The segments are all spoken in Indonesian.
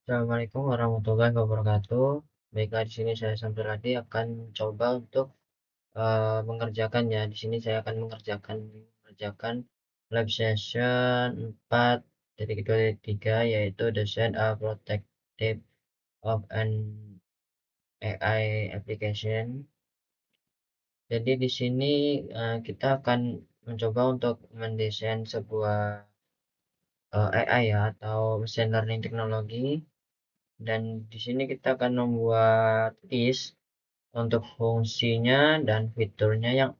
Assalamualaikum warahmatullahi wabarakatuh. Baiklah, di sini saya Samsuradi akan coba untuk mengerjakan ya. Di sini saya akan mengerjakan lab session 4.2.3, yaitu design a protective of an AI application. Jadi di sini kita akan mencoba untuk mendesain sebuah AI ya, atau machine learning teknologi. Dan di sini kita akan membuat list untuk fungsinya dan fiturnya yang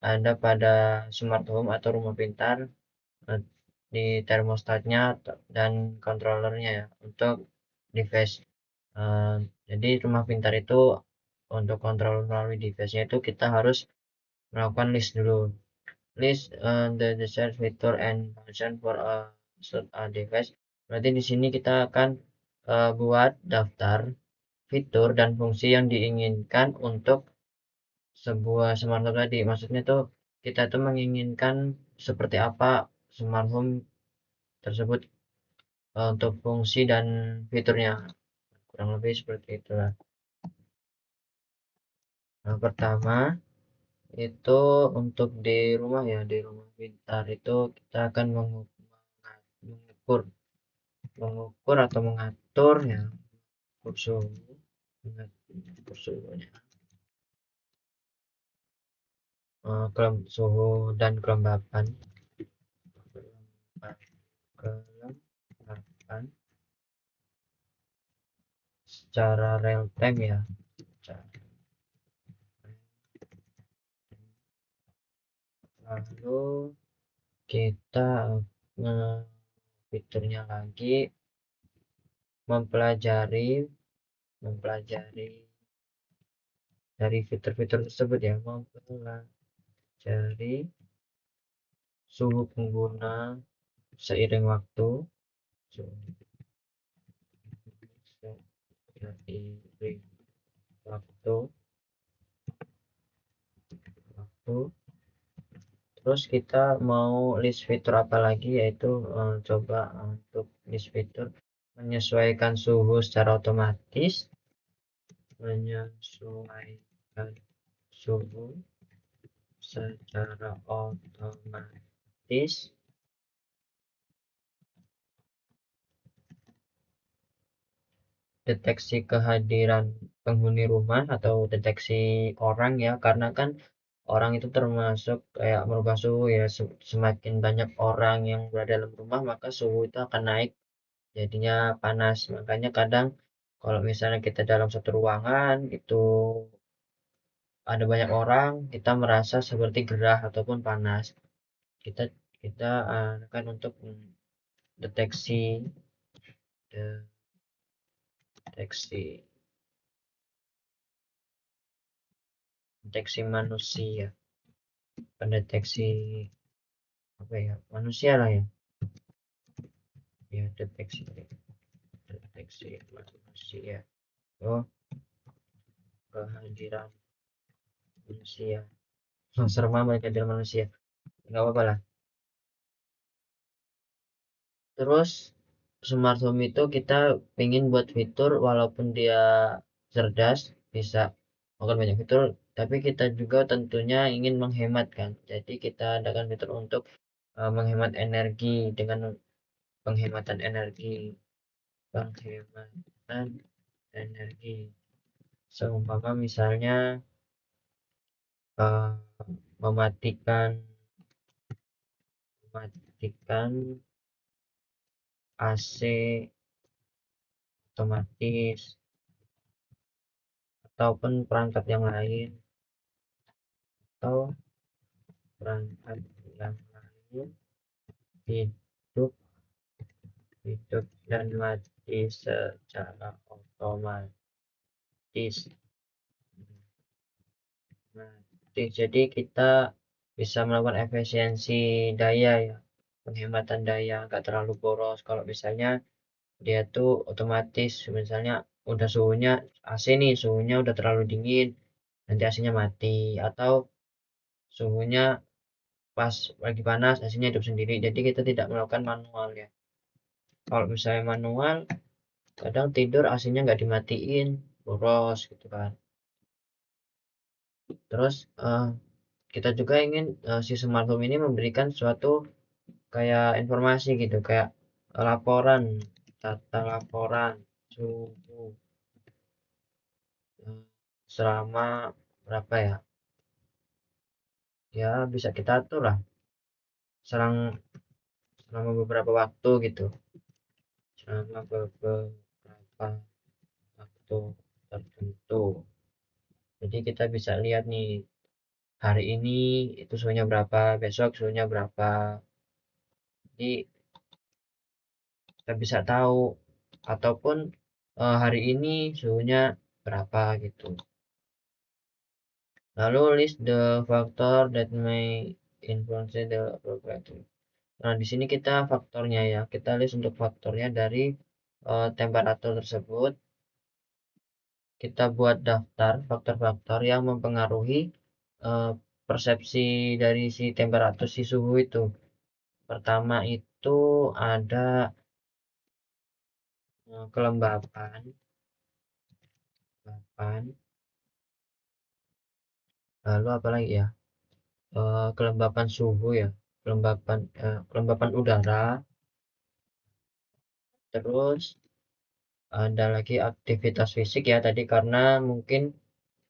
ada pada smart home atau rumah pintar, di termostatnya dan controllernya ya, untuk device. Jadi rumah pintar itu untuk kontrol melalui device-nya itu kita harus melakukan list dulu. List the desired feature and function for a device. Berarti di sini kita akan buat daftar fitur dan fungsi yang diinginkan untuk sebuah smart home tadi. Maksudnya tuh kita tuh menginginkan seperti apa smart home tersebut, untuk fungsi dan fiturnya, kurang lebih seperti itulah. Yang pertama itu untuk di rumah ya, di rumah pintar itu kita akan mengukur mengukur atau mengatur ya, mengatur suhu, mengatur suhunya, suhu dan kelembapan, kelembapan secara real time ya. Lalu kita fiturnya lagi mempelajari dari fitur-fitur tersebut ya, mempelajari suhu pengguna seiring waktu, seiring waktu. Terus kita mau list fitur apa lagi, yaitu coba untuk list fitur menyesuaikan suhu secara otomatis, menyesuaikan suhu secara otomatis, deteksi kehadiran penghuni rumah atau deteksi orang ya, karena kan orang itu termasuk kayak merubah suhu ya. Semakin banyak orang yang berada dalam rumah, maka suhu itu akan naik, jadinya panas. Makanya kadang kalau misalnya kita dalam satu ruangan itu ada banyak orang, kita merasa seperti gerah ataupun panas. Kita kita akan untuk deteksi deteksi deteksi manusia, pendeteksi apa ya, manusia lah ya, ya deteksi manusia. Oh, kehadiran manusia. Serem amat kehadiran manusia, nggak apa-apa lah. Terus smart home itu kita pengen buat fitur walaupun dia cerdas, bisa makan banyak fitur, tapi kita juga tentunya ingin menghemat kan. Jadi kita adakan fitur untuk menghemat energi dengan penghematan energi penghematan energi. Seumpama misalnya uh, mematikan mematikan AC otomatis ataupun perangkat yang lain, atau perangkat yang lain hidup hidup dan mati secara otomatis. Jadi kita bisa melakukan efisiensi daya ya, penghematan daya, nggak terlalu boros. Kalau misalnya dia tuh otomatis, misalnya udah suhunya AC nih, suhunya udah terlalu dingin, nanti AC-nya mati. Atau suhunya pas lagi panas, AC-nya hidup sendiri. Jadi kita tidak melakukan manual ya. Kalau misalnya manual, kadang tidur AC-nya nggak dimatiin, boros gitu kan. Terus kita juga ingin si smart home ini memberikan suatu kayak informasi gitu, kayak laporan, data laporan suhu eh, selama berapa ya? Ya bisa kita atur lah selama beberapa waktu gitu, selama beberapa waktu tertentu. Jadi kita bisa lihat nih hari ini itu suhunya berapa, besok suhunya berapa. Jadi kita bisa tahu, ataupun hari ini suhunya berapa gitu. Lalu list the factor that may influence the property. Nah, di sini kita faktornya ya, kita list untuk faktornya dari temperatur tersebut. Kita buat daftar faktor-faktor yang mempengaruhi persepsi dari si temperatur si suhu itu. Pertama itu ada kelembapan, lalu apa lagi ya? Kelembapan suhu ya, kelembapan udara, terus ada lagi aktivitas fisik ya tadi, karena mungkin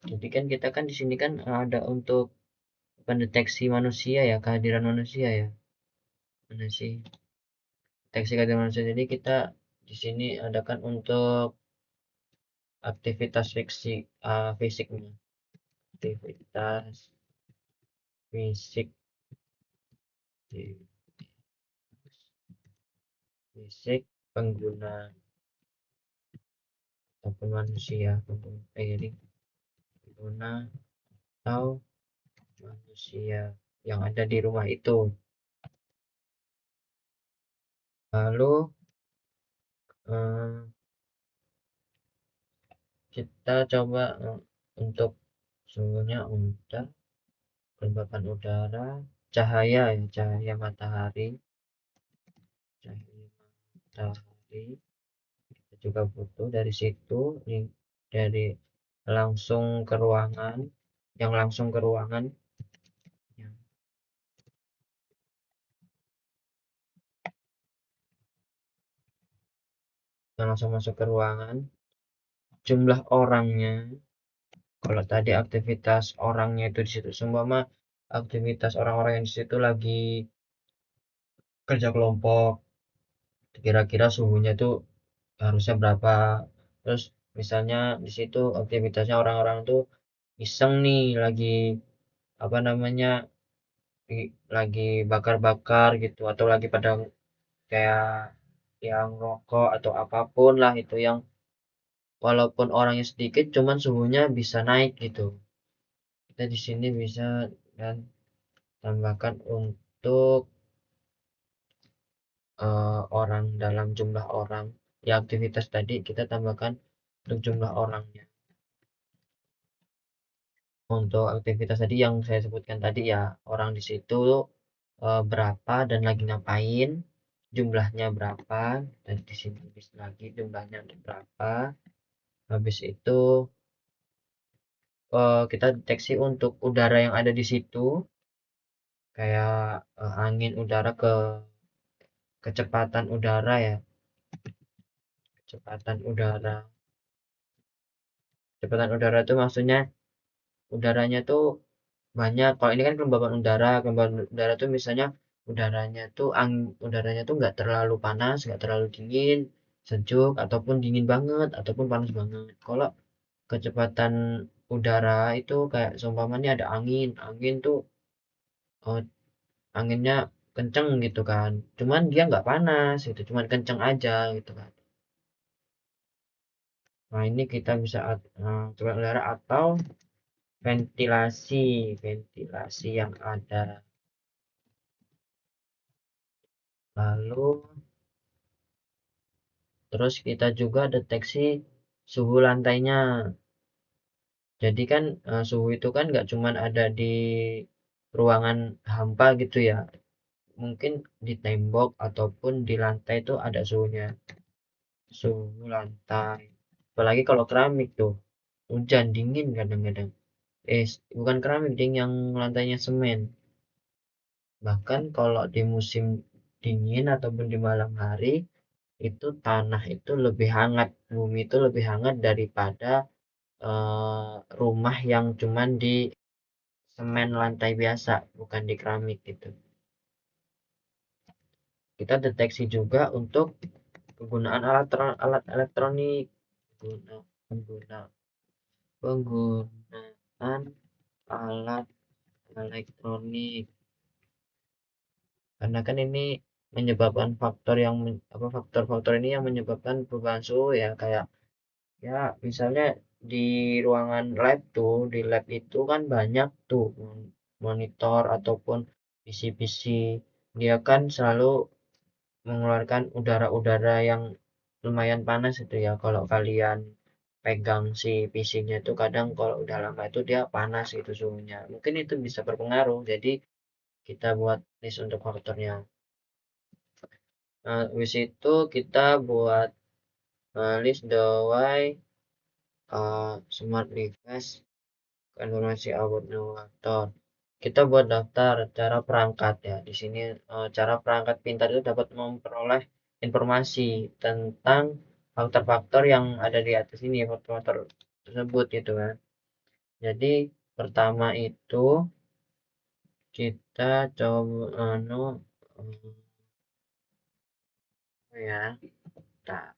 jadi kan kita kan di sini kan ada untuk pendeteksi manusia ya, kehadiran manusia ya, manusia, deteksi kehadiran manusia. Jadi kita di sini adakan untuk aktivitas fisiknya, aktivitas fisik fisik pengguna ataupun manusia, jadi pengguna atau manusia yang ada di rumah itu. Lalu kita coba untuk suhunya udah, kelembapan udara, cahaya ya, cahaya matahari, kita juga butuh dari situ, dari langsung ke ruangan, yang langsung ke ruangan, yang langsung masuk ke ruangan, jumlah orangnya. Kalau tadi aktivitas orangnya itu di situ, seumpama aktivitas orang-orang yang di situ lagi kerja kelompok, kira-kira suhunya tuh harusnya berapa. Terus misalnya di situ aktivitasnya orang-orang tuh iseng nih, lagi apa namanya, lagi bakar-bakar gitu, atau lagi pada kayak yang rokok atau apapun lah itu, yang walaupun orangnya sedikit cuman suhunya bisa naik gitu. Kita di sini bisa dan tambahkan untuk orang, dalam jumlah orang ya, aktivitas tadi kita tambahkan untuk jumlah orangnya. Untuk aktivitas tadi yang saya sebutkan tadi ya, orang di situ berapa dan lagi ngapain, jumlahnya berapa, dan di sini lagi jumlahnya berapa. Habis itu kita deteksi untuk udara yang ada di situ, kayak angin udara, kecepatan udara ya, kecepatan udara. Kecepatan udara itu maksudnya udaranya tuh banyak. Kalau ini kan kelembapan udara tuh misalnya udaranya tuh nggak terlalu panas, nggak terlalu dingin, sejuk, ataupun dingin banget, ataupun panas banget. Kalau kecepatan udara itu kayak seumpamanya ada angin, angin tuh eh, anginnya kenceng gitu kan, cuman dia nggak panas gitu, cuman kenceng aja gitu kan. Nah ini kita bisa kecepatan udara atau ventilasi, ventilasi yang ada. Lalu terus kita juga deteksi suhu lantainya. Jadi kan suhu itu kan nggak cuman ada di ruangan hampa gitu ya. Mungkin di tembok ataupun di lantai itu ada suhunya. suhu lantai. Apalagi kalau keramik tuh, hujan dingin kadang-kadang. Bukan keramik ding, yang lantainya semen. Bahkan kalau di musim dingin ataupun di malam hari, itu tanah itu lebih hangat, bumi itu lebih hangat daripada rumah yang cuman di semen lantai biasa, bukan di keramik gitu. Kita deteksi juga untuk penggunaan alat elektronik, penggunaan penggunaan alat elektronik, karena kan ini menyebabkan faktor-faktor ini yang menyebabkan perubahan suhu ya, kayak ya misalnya di ruangan lab tuh, di lab itu kan banyak tuh monitor ataupun PC-PC, dia kan selalu mengeluarkan udara-udara yang lumayan panas itu ya. Kalau kalian pegang si PC-nya itu kadang kalau udah lama itu dia panas gitu suhunya, mungkin itu bisa berpengaruh. Jadi kita buat list untuk faktornya. Nah, habis itu kita buat list the why smart device informasi about novator. Kita buat daftar cara perangkat ya. Di sini cara perangkat pintar itu dapat memperoleh informasi tentang faktor-faktor yang ada di atas ini, faktor-faktor tersebut gitu kan. Jadi pertama itu kita coba ya, nah,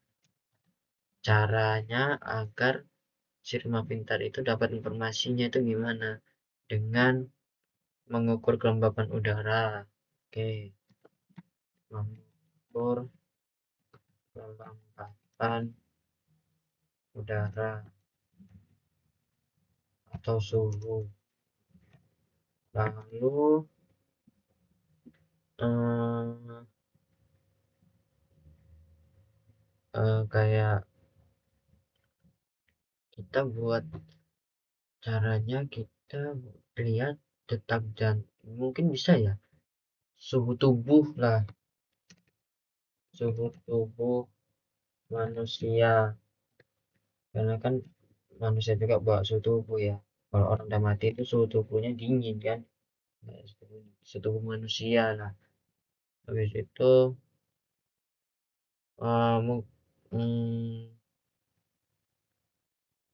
caranya agar si rumah pintar itu dapat informasinya itu gimana? Dengan mengukur kelembapan udara. Oke, mengukur kelembapan udara atau suhu. Lalu kayak kita buat caranya, kita lihat detak jantung, mungkin bisa ya, suhu tubuh lah, suhu tubuh manusia, karena kan manusia juga bawa suhu tubuh ya. Kalau orang udah mati itu suhu tubuhnya dingin kan. Nah, suhu tubuh manusia lah. Habis itu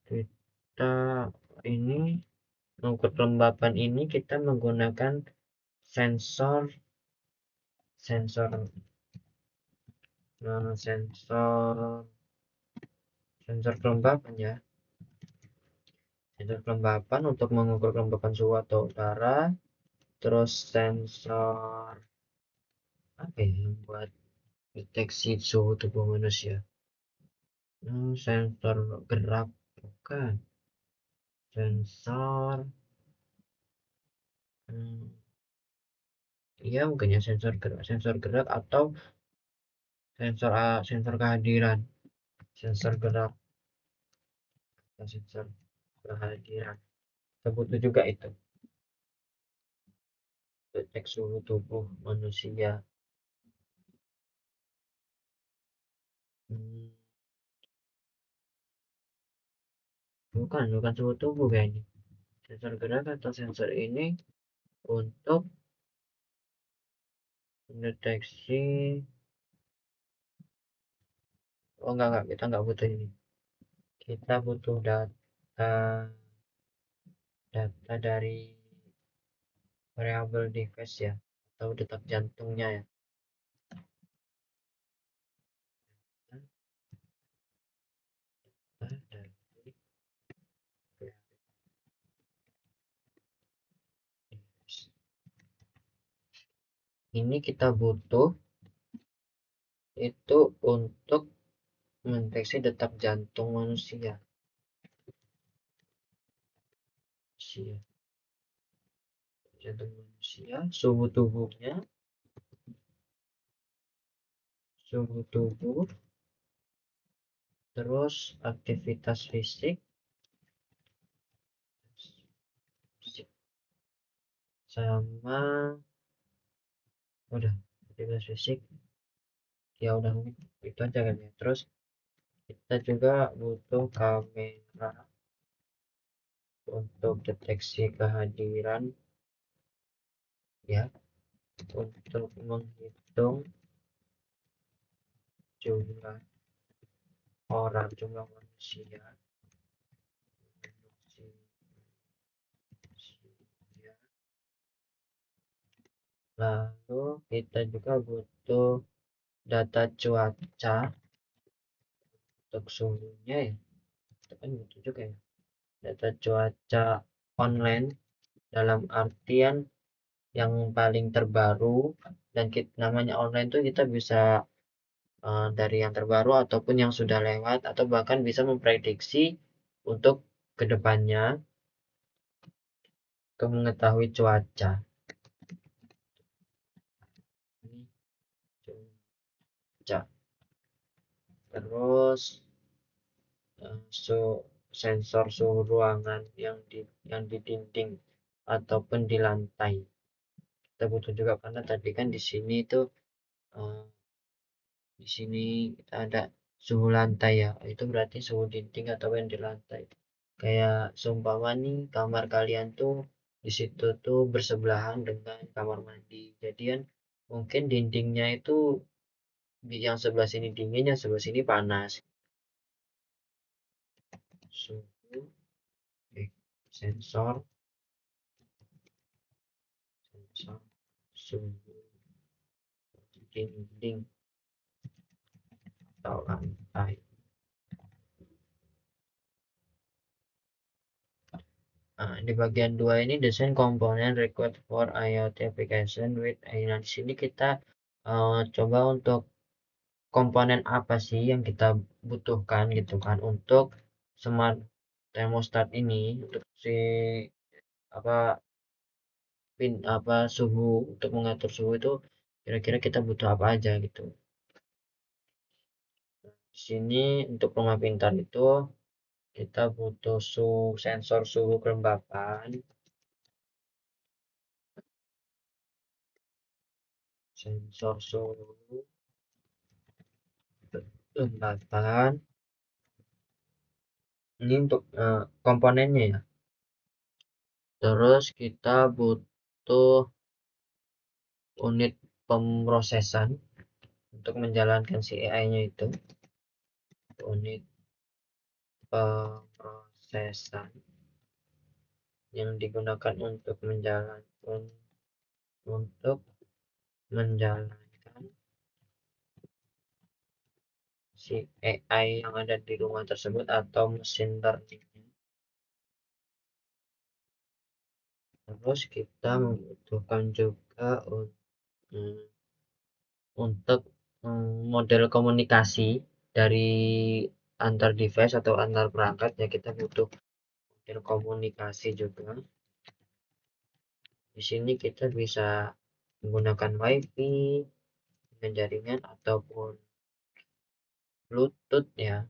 kita ini mengukur kelembapan ini kita menggunakan sensor sensor sensor sensor kelembapan ya, sensor kelembapan untuk mengukur kelembapan suhu atau udara. Terus sensor apa ya yang buat deteksi suhu tubuh manusia, sensor gerak, bukan sensor iya mungkin ya, sensor gerak atau sensor kehadiran, sensor gerak atau sensor kehadiran. Kita butuh juga itu untuk cek suhu tubuh manusia. Hmm, bukan suhu tubuh kayaknya. Sensor gerak atau sensor ini untuk mendeteksi. Oh enggak, kita enggak butuh ini. Kita butuh data data dari variable device ya, atau detak jantungnya ya. Dari ini kita butuh itu untuk mendeteksi detak jantung manusia. Jantung manusia, suhu tubuh, terus aktivitas fisik, sama udah aktivitas fisik ya, udah itu aja kan ya. Terus Kita juga butuh kamera untuk deteksi kehadiran, ya, untuk menghitung jumlah orang, jumlah manusia, lalu kita juga butuh data cuaca untuk suhunya, ya itu kan butuh juga ya, data cuaca online dalam artian yang paling terbaru. Dan namanya online tuh kita bisa dari yang terbaru ataupun yang sudah lewat, atau bahkan bisa memprediksi untuk kedepannya untuk mengetahui cuaca. Ini cuaca. Terus sensor suhu ruangan yang di dinding ataupun di lantai. Kita butuh juga karena tadi kan di sini tuh di sini kita ada suhu lantai, ya, itu berarti suhu dinding atau yang di lantai. Kayak seumpama nih kamar kalian tuh di situ tuh bersebelahan dengan kamar mandi, jadi kan mungkin dindingnya itu yang sebelah sini dingin, yang sebelah sini panas. Suhu sensor suhu dinding atau lantai. Nah, di bagian 2 ini desain komponen required for IoT application with AI. Nah, di sini kita coba untuk komponen apa sih yang kita butuhkan gitu kan untuk smart thermostat ini, untuk si apa suhu, untuk mengatur suhu itu kira-kira kita butuh apa aja gitu. Di sini untuk rumah pintar itu kita butuh sensor suhu kelembapan, sensor suhu kelembapan. Ini untuk komponennya, ya. Terus kita butuh unit pemrosesan untuk menjalankan si AI-nya itu. Unit pemrosesan yang digunakan untuk menjalankan si AI yang ada di rumah tersebut atau mesin learning. Terus kita membutuhkan juga untuk model komunikasi dari antar device atau antar perangkat, ya, kita butuh model komunikasi juga. Di sini kita bisa menggunakan WiFi dengan jaringan ataupun Bluetooth, ya.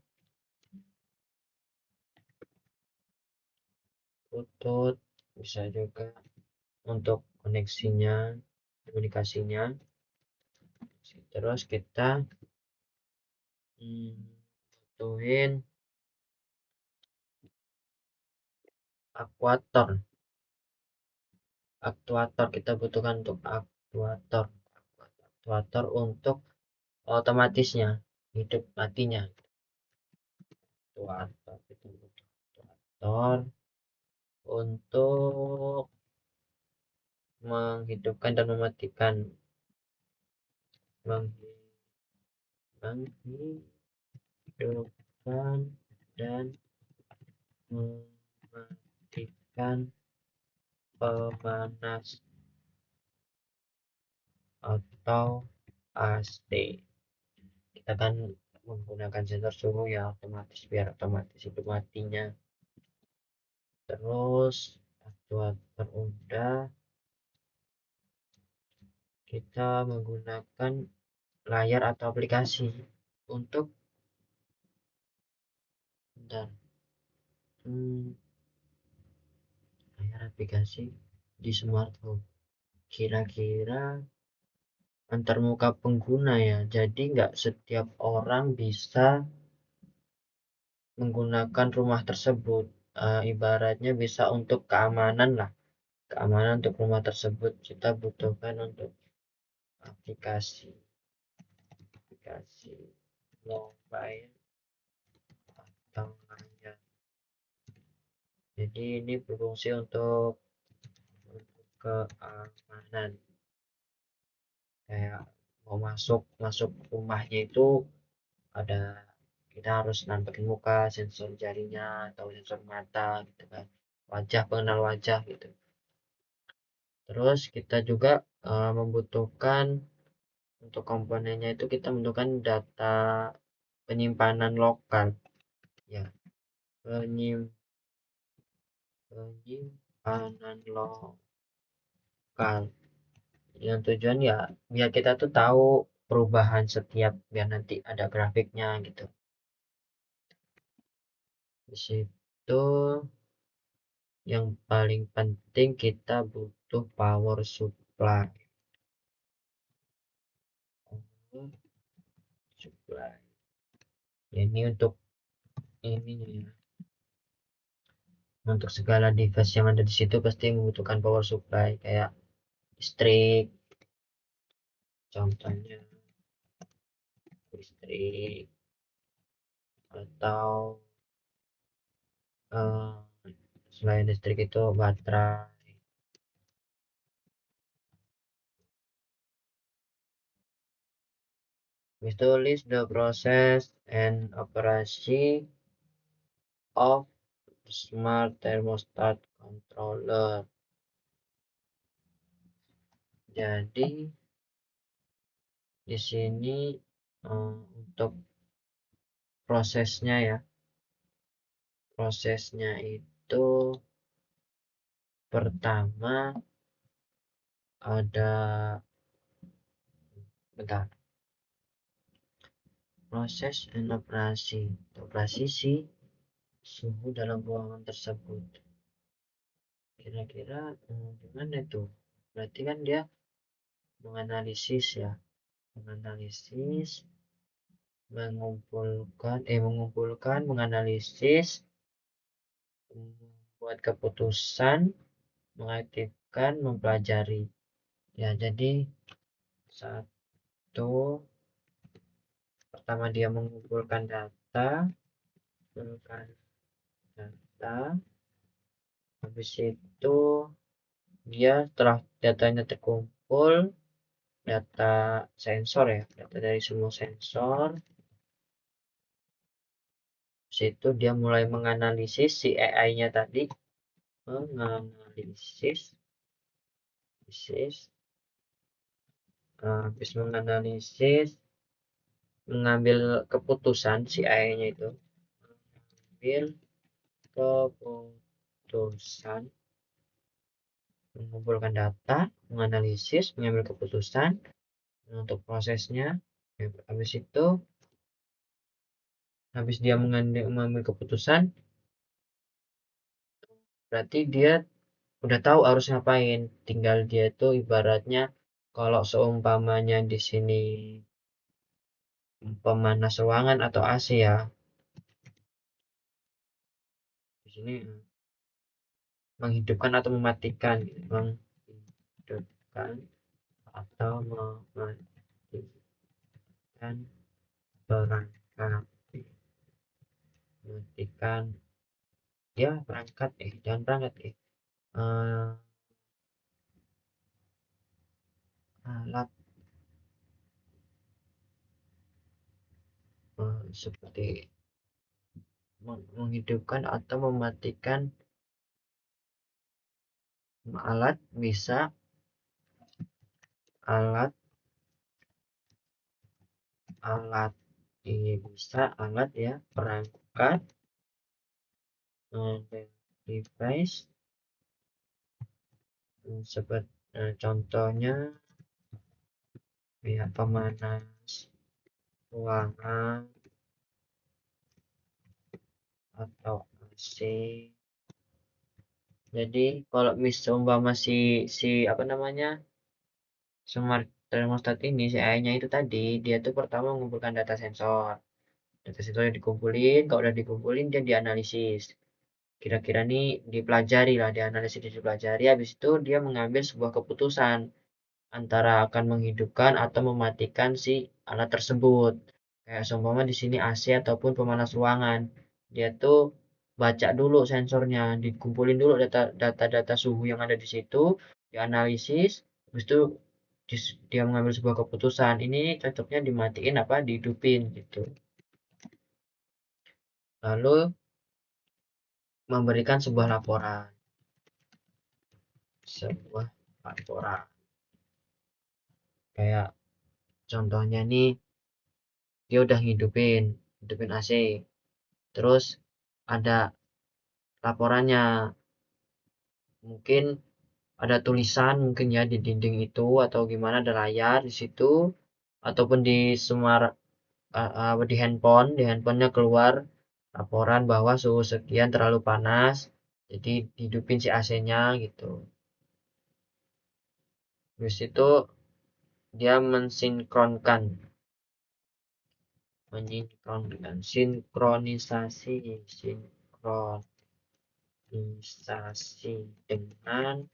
Bluetooth bisa juga untuk komunikasinya. Terus kita butuhin aktuator. Kita butuhkan untuk aktuator untuk otomatisnya, hidup matinya. Aktuator untuk menghidupkan dan mematikan pemanas atau AC. Kita kan menggunakan sensor suhu, ya, otomatis biar otomatis itu matinya. Terus aktuator udah, kita menggunakan layar atau aplikasi untuk layar aplikasi di smartphone. Kira-kira antar muka pengguna, ya, jadi nggak setiap orang bisa menggunakan rumah tersebut. Ibaratnya bisa untuk keamanan lah, keamanan untuk rumah tersebut kita butuhkan untuk aplikasi mobile atau layar. Jadi ini berfungsi untuk keamanan, kayak mau masuk rumahnya itu ada, kita harus nampilin muka, sensor jarinya atau sensor mata gitu kan, wajah, pengenal wajah gitu. Terus kita juga membutuhkan untuk komponennya itu kita membutuhkan data penyimpanan lokal ya, penyimpanan lokal yang tujuan ya biar kita tuh tahu perubahan setiap, biar nanti ada grafiknya gitu. Di situ yang paling penting kita butuh power supply. Ya, ini untuk ini ya. Untuk segala device yang ada di situ pasti membutuhkan power supply, kayak listrik, contohnya listrik, atau eh, selain listrik itu baterai. We to list the process and operation of smart thermostat controller. Jadi di sini untuk prosesnya ya, prosesnya itu pertama ada, bentar, proses dan operasi si suhu dalam ruangan tersebut. Kira-kira gimana itu? Berarti kan dia menganalisis ya, menganalisis, menganalisis, membuat keputusan, mengaktifkan, mempelajari. Ya, jadi satu, pertama dia mengumpulkan data, habis itu dia setelah datanya terkumpul, data sensor ya, data dari semua sensor, situ dia mulai menganalisis si AI-nya tadi, habis menganalisis, mengambil keputusan si AI-nya itu, mengambil keputusan, mengumpulkan data, menganalisis, mengambil keputusan untuk prosesnya. Habis itu, habis dia mengambil keputusan, berarti dia udah tahu harus ngapain. Tinggal dia itu ibaratnya kalau seumpamanya di sini pemanas ruangan atau AC ya. Di sini menghidupkan atau mematikan, menghidupkan atau mematikan perangkat, mematikan ya perangkat, jangan perangkat alat seperti menghidupkan atau mematikan alat, bisa alat ini bisa alat ya, perangkat, device seperti contohnya ya pemanas ruangan atau AC. Jadi kalau misalnya si apa namanya, smart thermostat ini, si AI-nya itu tadi dia tuh pertama mengumpulkan data sensor, data sensornya dikumpulin, kalau udah dikumpulin dia dianalisis, kira-kira nih dipelajari lah, dianalisis, dipelajari, habis itu dia mengambil sebuah keputusan antara akan menghidupkan atau mematikan si alat tersebut. Kayak seumpama di sini AC ataupun pemanas ruangan. Dia tuh baca dulu sensornya, dikumpulin dulu data-data suhu yang ada di situ, dianalisis, habis itu dia mengambil sebuah keputusan. Ini cocoknya dimatiin apa dihidupin gitu. Lalu memberikan sebuah laporan. Sebuah laporan. Kayak contohnya nih, dia udah hidupin AC. Terus ada laporannya, mungkin ada tulisan mungkin ya di dinding itu atau gimana, ada layar di situ ataupun di semua di handphonenya keluar laporan bahwa suhu sekian terlalu panas, jadi hidupin si AC-nya gitu. Terus itu dia sinkronisasi dengan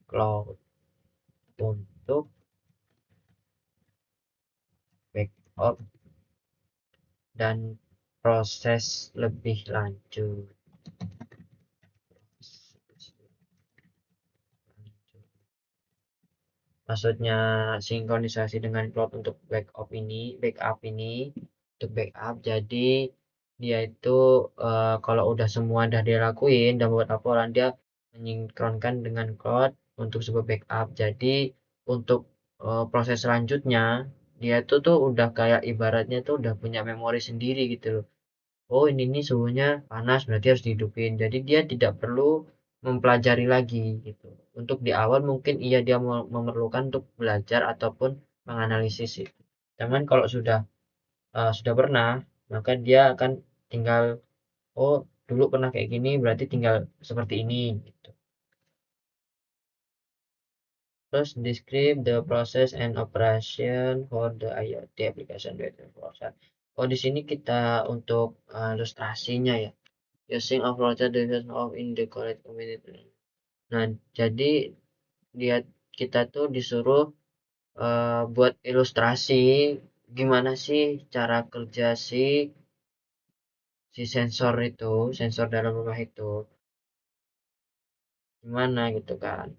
cloud untuk backup dan proses lebih lanjut. Maksudnya sinkronisasi dengan cloud untuk backup jadi dia itu kalau udah semua udah dilakuin dan buat laporan, dia menyinkronkan dengan cloud untuk sebuah backup. Jadi untuk proses selanjutnya dia itu tuh udah kayak ibaratnya tuh udah punya memori sendiri gitu loh. Oh ini nih suhunya panas berarti harus dihidupin, jadi dia tidak perlu mempelajari lagi gitu. Untuk di awal mungkin iya dia memerlukan untuk belajar ataupun menganalisis itu, cuman kalau sudah pernah, maka dia akan tinggal, oh dulu pernah kayak gini berarti tinggal seperti ini gitu. Terus describe the process and operation for the IoT application 24/7. Oh di sini kita untuk ilustrasinya ya, using of roger division of in the correct community. Nah, jadi dia kita tuh disuruh buat ilustrasi gimana sih cara kerja si sensor dalam rumah itu gimana gitu kan.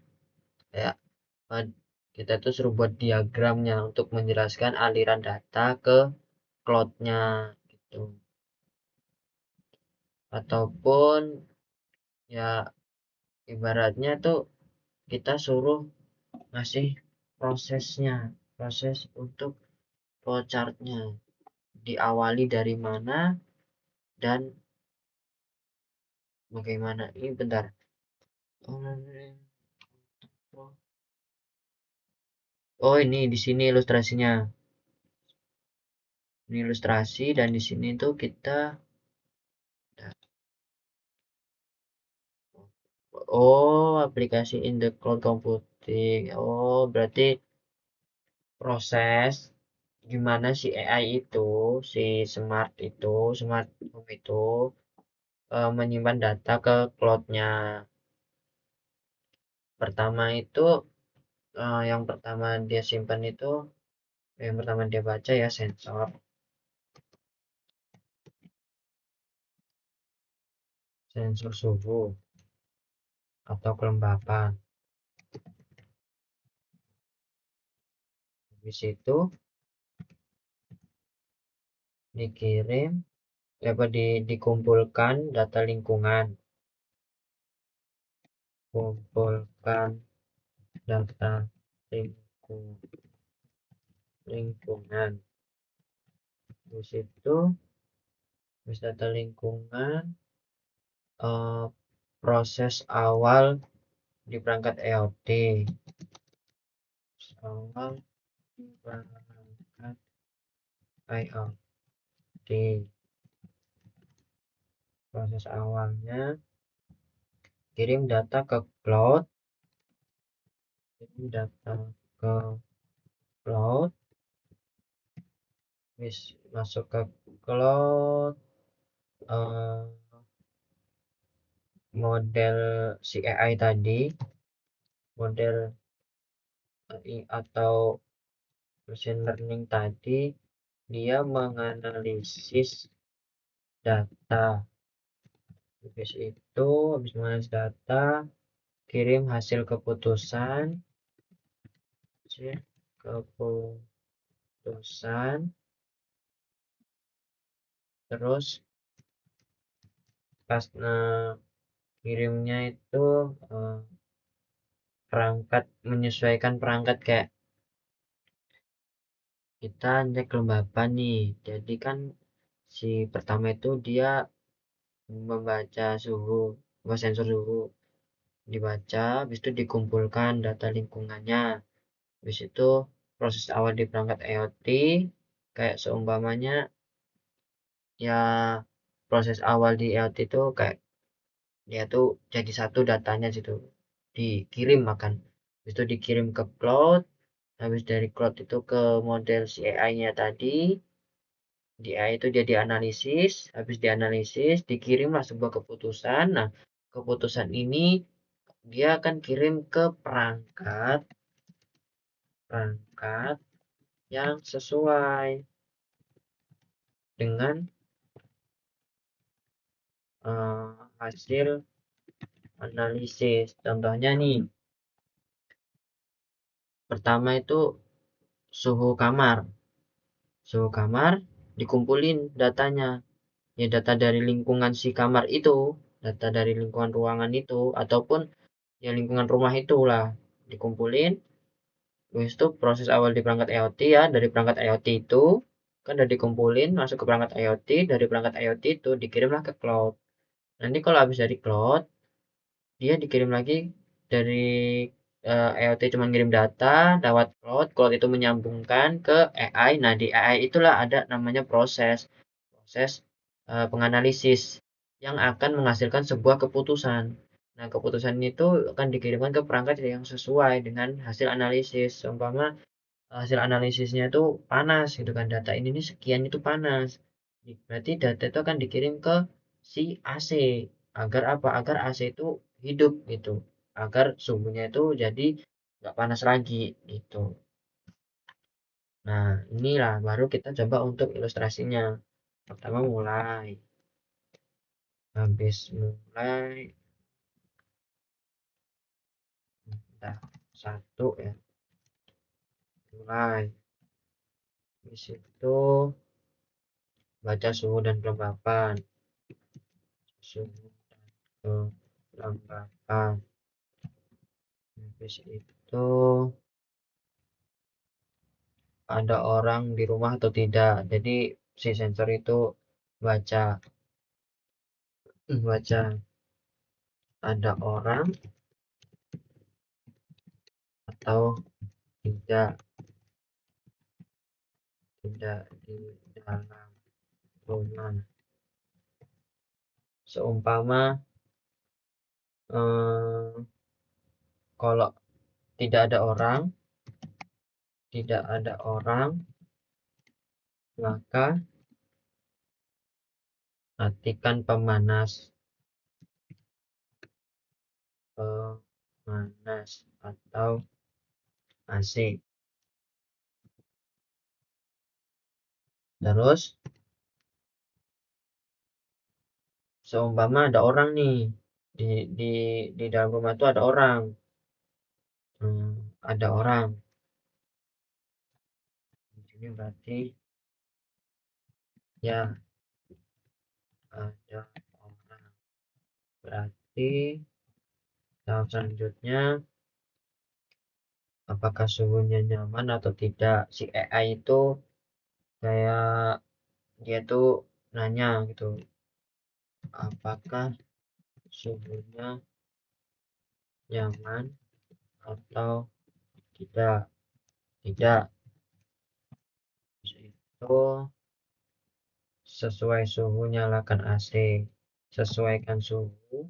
Kayak eh, kita tuh suruh buat diagramnya untuk menjelaskan aliran data ke cloud-nya gitu. Ataupun ya ibaratnya tuh kita suruh ngasih proses untuk flowchart-nya, diawali dari mana dan bagaimana. Ini bentar, oh ini di sini ilustrasinya, ini ilustrasi, dan di sini tuh kita, oh aplikasi in the cloud computing, oh berarti proses gimana si AI itu, si smart home itu menyimpan data ke cloud-nya. Pertama itu yang pertama dia simpan itu, yang pertama dia baca ya sensor suhu atau kelembapan. Habis itu dikirim dikumpulkan data lingkungan, kumpulkan data lingkungan. Habis itu habis data lingkungan, proses awal di perangkat IoT, proses awalnya kirim data ke cloud, masuk ke cloud, uh, model si AI tadi, model AI atau machine learning tadi, dia menganalisis data. Habis menganalisis data, kirim hasil keputusan, terus pas kirimnya itu menyesuaikan perangkat, kayak kita cek kelembapan nih. Jadi kan si pertama itu dia membaca suhu, sensor suhu dibaca, habis itu dikumpulkan data lingkungannya, habis itu proses awal di perangkat IoT, kayak seumpamanya ya proses awal di IoT itu kayak dia tuh jadi satu datanya situ, dikirim makan, habis itu dikirim ke cloud, habis dari cloud itu ke model si AI-nya tadi, di AI itu dia dianalisis, habis dianalisis dikirimlah sebuah keputusan. Nah, keputusan ini dia akan kirim ke perangkat yang sesuai dengan hasil analisis. Contohnya nih, pertama itu suhu kamar dikumpulin datanya, ya data dari lingkungan si kamar itu, data dari lingkungan ruangan itu, ataupun ya lingkungan rumah itulah dikumpulin. Terus itu proses awal di perangkat IoT, ya dari perangkat IoT itu kan udah dikumpulin masuk ke perangkat IoT, dari perangkat IoT itu dikirimlah ke cloud. Nanti kalau habis dari cloud, dia dikirim lagi dari IoT cuma ngirim data lewat cloud itu menyambungkan ke AI. Nah, di AI itulah ada namanya proses penganalisis yang akan menghasilkan sebuah keputusan. Nah, keputusan itu akan dikirimkan ke perangkat yang sesuai dengan hasil analisis. Seumpama hasil analisisnya itu panas gitu kan, data ini nih sekian itu panas, berarti data itu akan dikirim ke si AC, agar apa, agar AC itu hidup gitu, agar suhunya itu jadi nggak panas lagi gitu. Nah, inilah baru kita coba untuk ilustrasinya. Pertama habis mulai kita satu ya, mulai di situ baca suhu dan kelembapan, suhu dan kelembapan. Habis itu ada orang di rumah atau tidak, jadi si sensor itu baca ada orang atau tidak di dalam rumah. Seumpama kalau tidak ada orang, maka matikan pemanas atau AC. Terus seumpama ada orang nih di dalam rumah itu ada orang, ada orang. Ini berarti ya ada orang. Berarti tahap selanjutnya, apakah suhunya nyaman atau tidak. Si AI itu kayak dia tuh nanya gitu, apakah suhunya nyaman atau tidak. Tidak. Itu sesuai suhu, nyalakan AC. Sesuaikan suhu.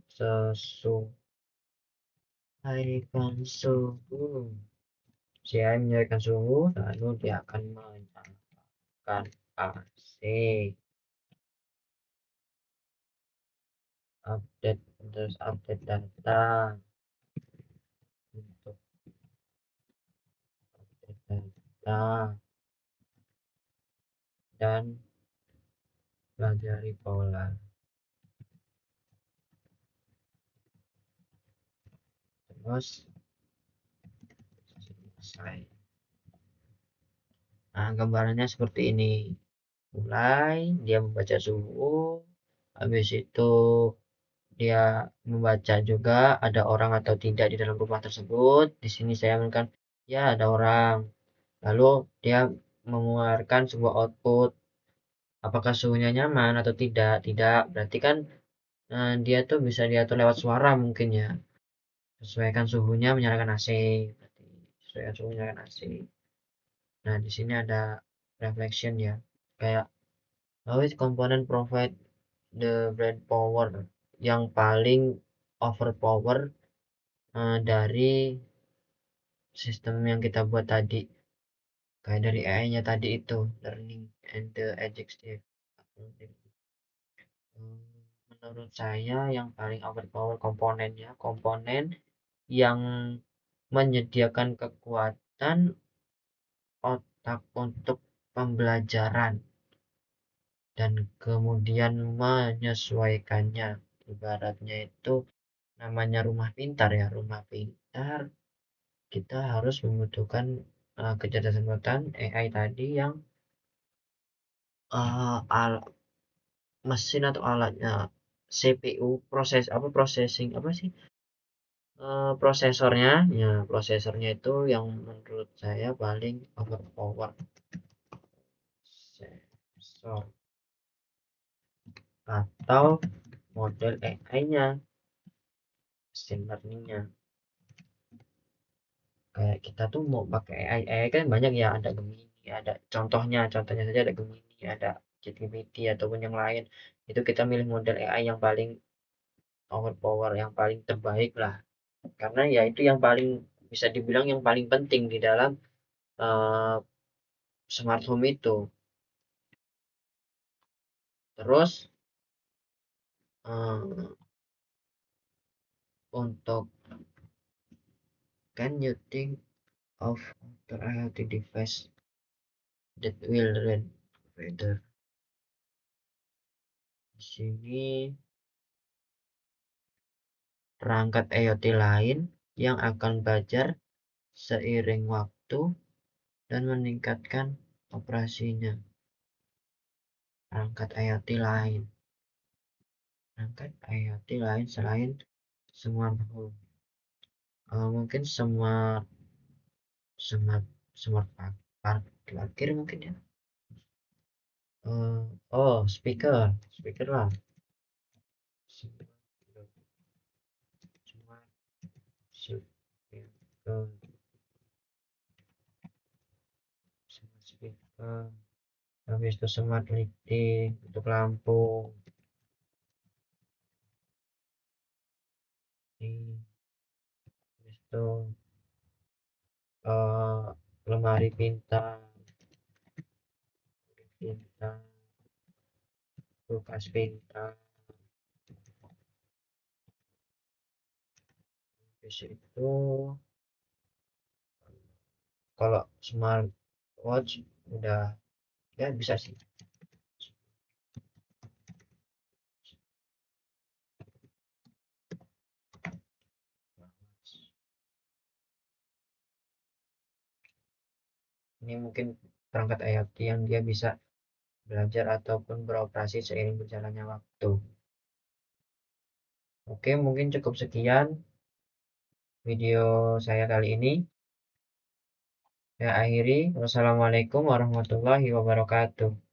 Si AI menyesuaikan suhu, lalu dia akan menyalakan AC. update data, untuk update data dan pelajari pola. Terus selesai. Nah, gambarannya seperti ini. Mulai dia membaca suhu, habis itu dia membaca juga ada orang atau tidak di dalam rumah tersebut. Di sini saya amankan ya ada orang. Lalu dia mengeluarkan sebuah output. Apakah suhunya nyaman atau tidak? Tidak. Berarti kan dia tuh bisa diatur lewat suara mungkin ya. Sesuaikan suhunya menyalakan AC. Berarti sesuaikan suhu menyalakan AC. Nah, di sini ada reflection ya. Kayak how is component provide the brain power yang paling overpower dari sistem yang kita buat tadi, kayak dari AI-nya tadi itu learning and the adjective. Menurut saya yang paling overpower komponennya komponen yang menyediakan kekuatan otak untuk pembelajaran dan kemudian menyesuaikannya. Ibaratnya itu namanya rumah pintar ya, rumah pintar kita harus membutuhkan kecerdasan buatan AI tadi yang mesin atau alatnya CPU processing apa sih prosesornya ya, prosesornya itu yang menurut saya paling overpower. Sensor atau model AI-nya, machine learning-nya. Kayak kita tuh mau pakai AI kan banyak ya, ada Gemini, ada contohnya saja ada Gemini, ada ChatGPT ataupun yang lain. Itu kita milih model AI yang paling overpower, yang paling terbaik lah. Karena ya itu yang paling bisa dibilang yang paling penting di dalam uh, smart home itu. Terus uh, untuk can you think of other IoT device that will run better? Di sini perangkat IoT lain yang akan belajar seiring waktu dan meningkatkan operasinya. Perangkat IoT lain. Perangkat IoT lain selain smart home. Mungkin smart smart smart parkir mungkin ya. Speaker lah. Smart speaker, smart speaker. Habis itu smart lighting untuk lampu. Habis itu lemari pintar, kulkas pintar. Habis itu kalau smart watch udah ya bisa sih. Ini mungkin perangkat IoT yang dia bisa belajar ataupun beroperasi seiring berjalannya waktu. Oke, mungkin cukup sekian video saya kali ini. Saya akhiri. Wassalamualaikum warahmatullahi wabarakatuh.